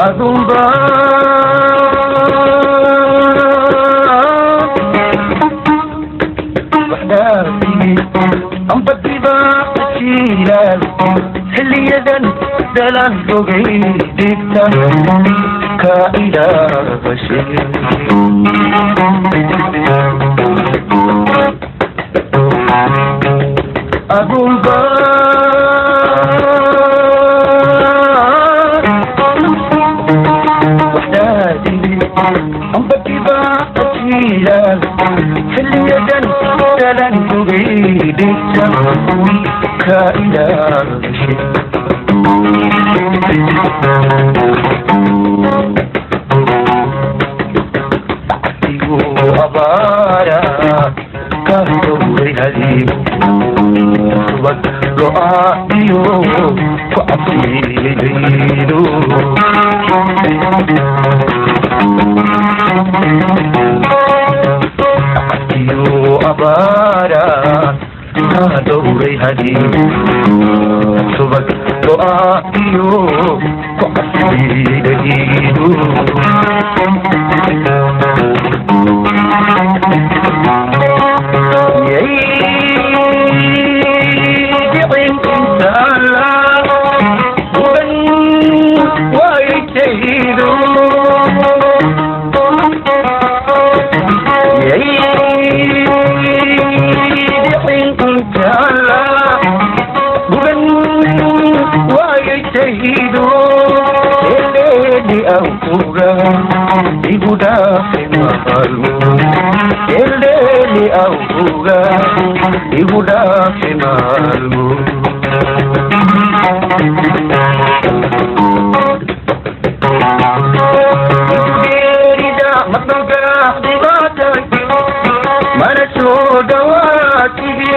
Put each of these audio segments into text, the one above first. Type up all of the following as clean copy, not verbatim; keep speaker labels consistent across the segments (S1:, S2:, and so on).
S1: أذنبا وحداتي أم بديبا تشيلال حلي يدن دلان جوغي ديكتا كائلا بشير أذنبا أم بديبا تشيلال حلي يدن دلان جوغي ديكتا كائلا بشير أبارا كهدوري هديم سبك رؤائيو فأصيلينو أبارا كهدوري هديم سبك رؤائيو فأصيلينو Ibu dapat malu, eleni auga, ibu dapat malu. Gerida matoga di mata, mana sudah tibi.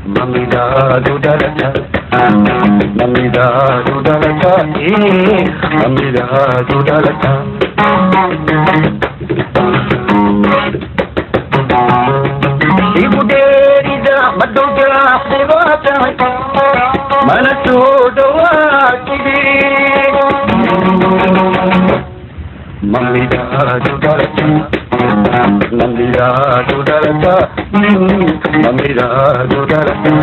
S1: Mamida dudalata. Namida dudalata, namida dudalata. Ibu derida madoga sebata, mana sudah kiri. Namida dudalata, namida dudalata, namida dudalata.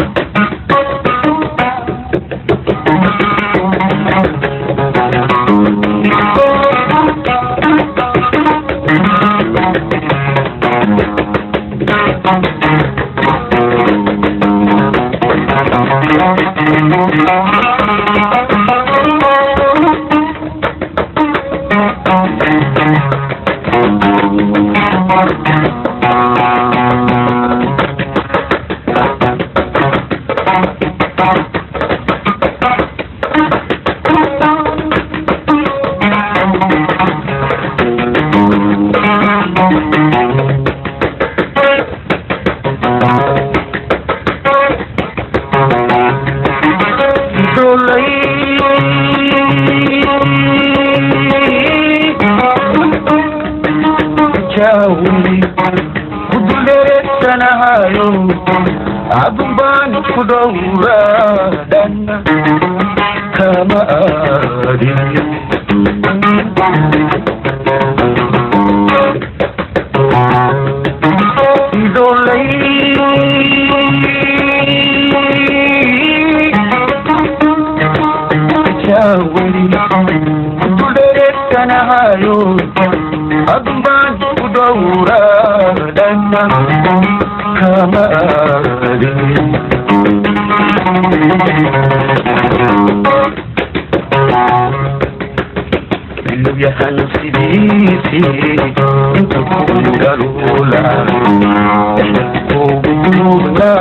S1: Abban kudura dan kama adi idolai jawari kudure kanayo abban kudura dan kama adi يا حنفي بيتي انت قالولا احنا قلوبنا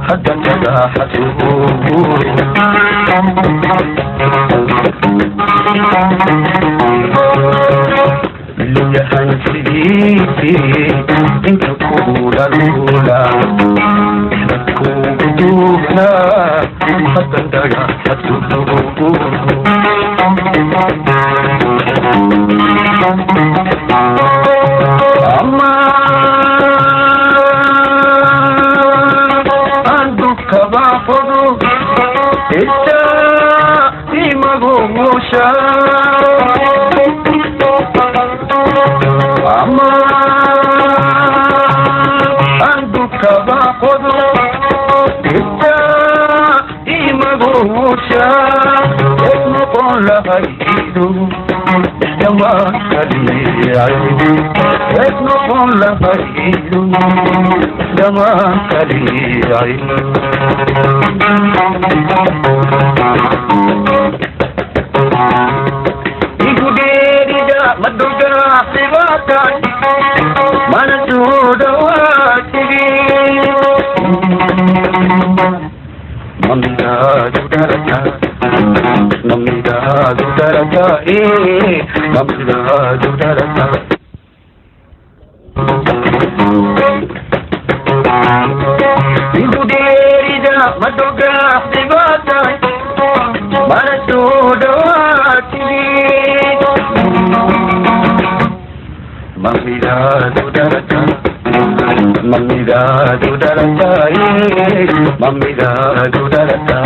S1: حتى تلاحت يا حنفي بيتي انت قالولا احنا قلوبنا حتى تلاحت Amma andu kabafodu ita magugusha ama anduka baqodo ita imagugusha esnoqon lahaydu dama kaliyay esnoqon lahaydu dama kaliyay iguderiga maduga sibata manasuda watigi mamida dudarata mamida dudarata mamida dudarata iguderiga maduga sibata manasuda watigi mamida dudarata mamida dudarata mamida dudarata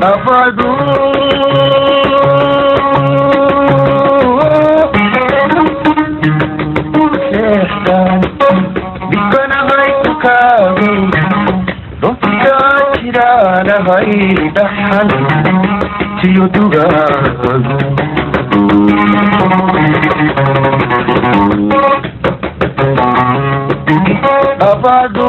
S1: Afadu sehtan dikana hai tukaru dotika chirana hai dahan chiyutuga Afadu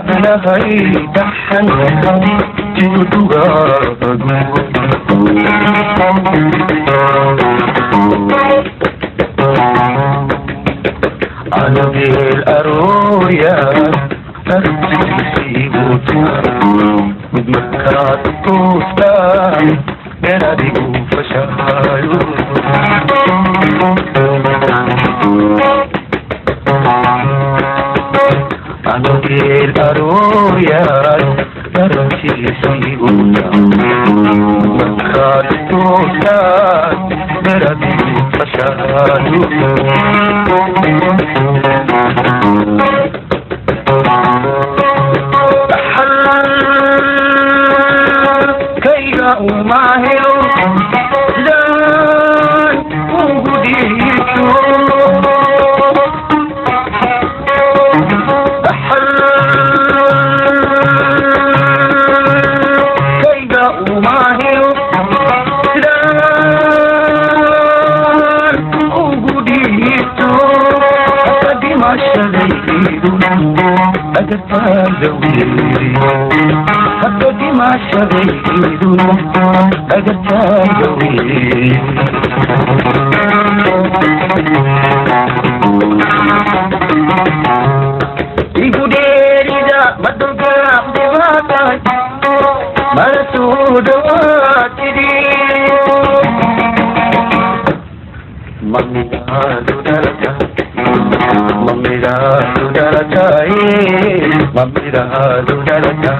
S1: أنا غريب حنها تدوغاغو أنا بالأرويا أرتسي بوتا مدمكات كوستا يناديو فشايو أنا بالأرويا أرتسي بوتا مدمكات كوستا يناديو فشايو وماهر زان وقديتو كيدا وماهر زان وقديتو أقدم الشديد أدفع زويري أقدم الشديد أجتاجوي إيجوديريدا بدوكا دباتا مرسودواتي مميدا دودارتا مميدا دودارتا مميدا دودارتا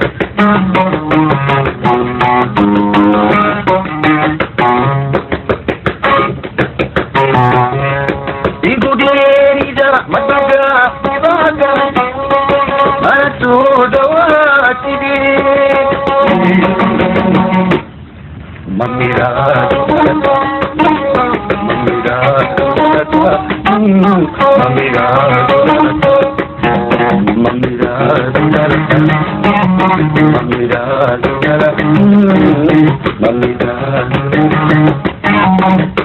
S1: Iguderiga mataga dibaga Masudawati Mamira Mamira Mamira Mamira Mamira Mamira